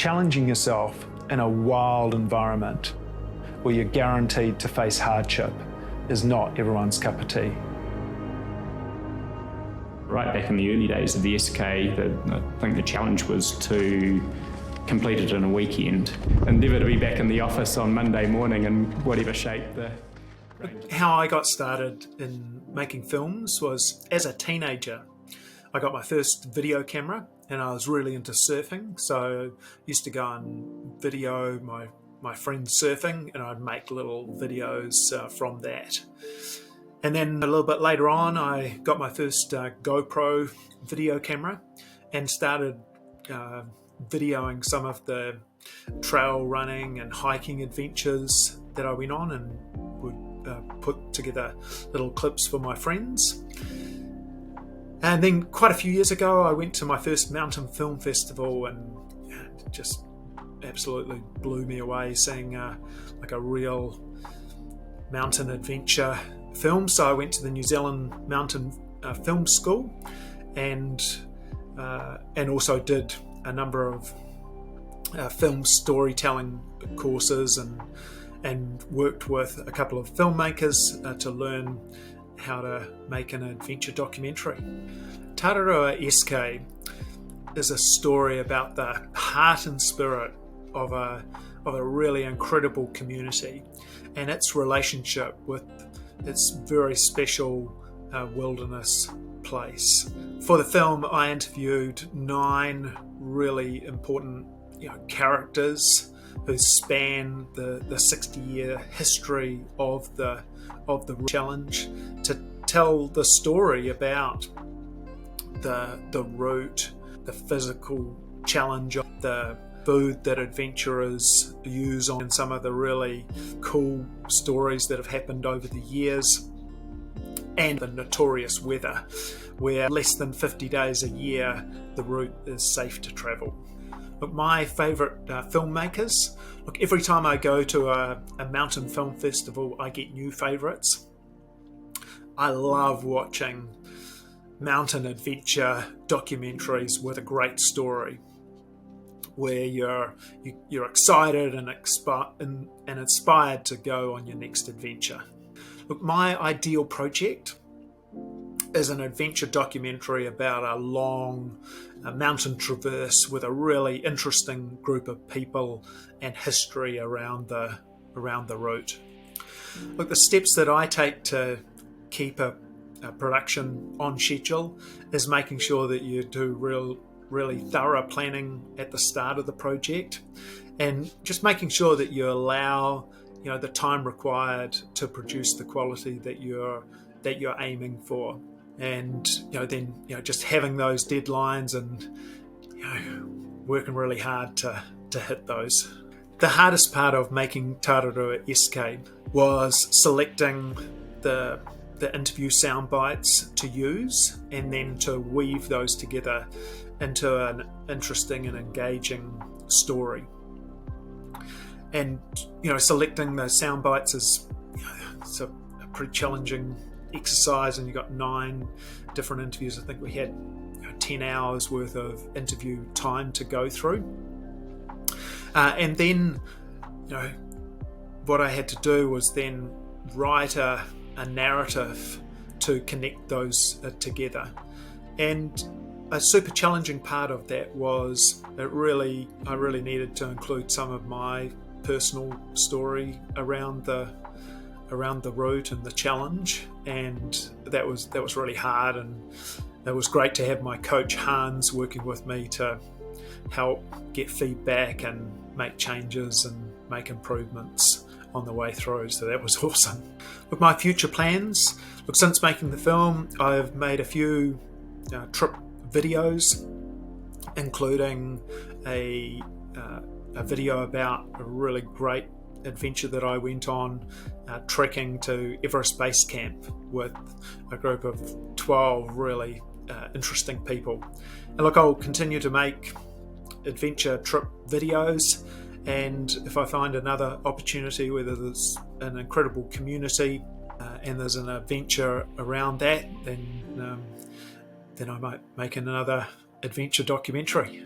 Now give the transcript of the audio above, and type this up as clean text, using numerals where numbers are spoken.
Challenging yourself in a wild environment where you're guaranteed to face hardship is not everyone's cup of tea. Right back in the early days of the SK, I think the challenge was to complete it in a weekend and never to be back in the office on Monday morning in whatever shape the range. How I got started in making films was as a teenager. I got my first video camera and I was really into surfing, so I used to go and video my friends surfing and I'd make little videos from that. And then a little bit later on I got my first GoPro video camera and started videoing some of the trail running and hiking adventures that I went on, and would put together little clips for my friends. And then quite a few years ago I went to my first mountain film festival, and it just absolutely blew me away seeing like a real mountain adventure film. So I went to the New Zealand Mountain Film School and also did a number of film storytelling courses and worked with a couple of filmmakers to learn how to make an adventure documentary. Tararua SK is a story about the heart and spirit of a really incredible community and its relationship with its very special wilderness place. For the film, I interviewed 9 really important characters who span the 60-year history of the challenge to tell the story about the route, the physical challenge, of the food that adventurers use, and some of the really cool stories that have happened over the years, and the notorious weather where less than 50 days a year the route is safe to travel. Look, my favourite filmmakers, every time I go to a mountain film festival I get new favourites. I love watching mountain adventure documentaries with a great story where you're excited and inspired to go on your next adventure. Look, my ideal project is an adventure documentary about a long mountain traverse with a really interesting group of people and history around the route. Look, the steps that I take to keep a production on schedule is making sure that you do really thorough planning at the start of the project, and just making sure that you allow the time required to produce the quality that you're aiming for, and then just having those deadlines and working really hard to hit those. The hardest part of making Tararua SK was selecting the interview sound bites to use and then to weave those together into an interesting and engaging story. And selecting the sound bites is it's a pretty challenging exercise, and you got 9 different interviews. I think we had 10 hours worth of interview time to go through, and then what I had to do was then write a narrative to connect those together. And a super challenging part of that was I really needed to include some of my personal story around the route and the challenge, and that was really hard. And it was great to have my coach Hans working with me to help get feedback and make changes and make improvements on the way through, so that was awesome. With my future plans, since making the film I've made a few trip videos, including a video about a really great adventure that I went on, trekking to Everest Base Camp with a group of 12 really interesting people. And I'll continue to make adventure trip videos, and if I find another opportunity where there's an incredible community and there's an adventure around that, then I might make another adventure documentary.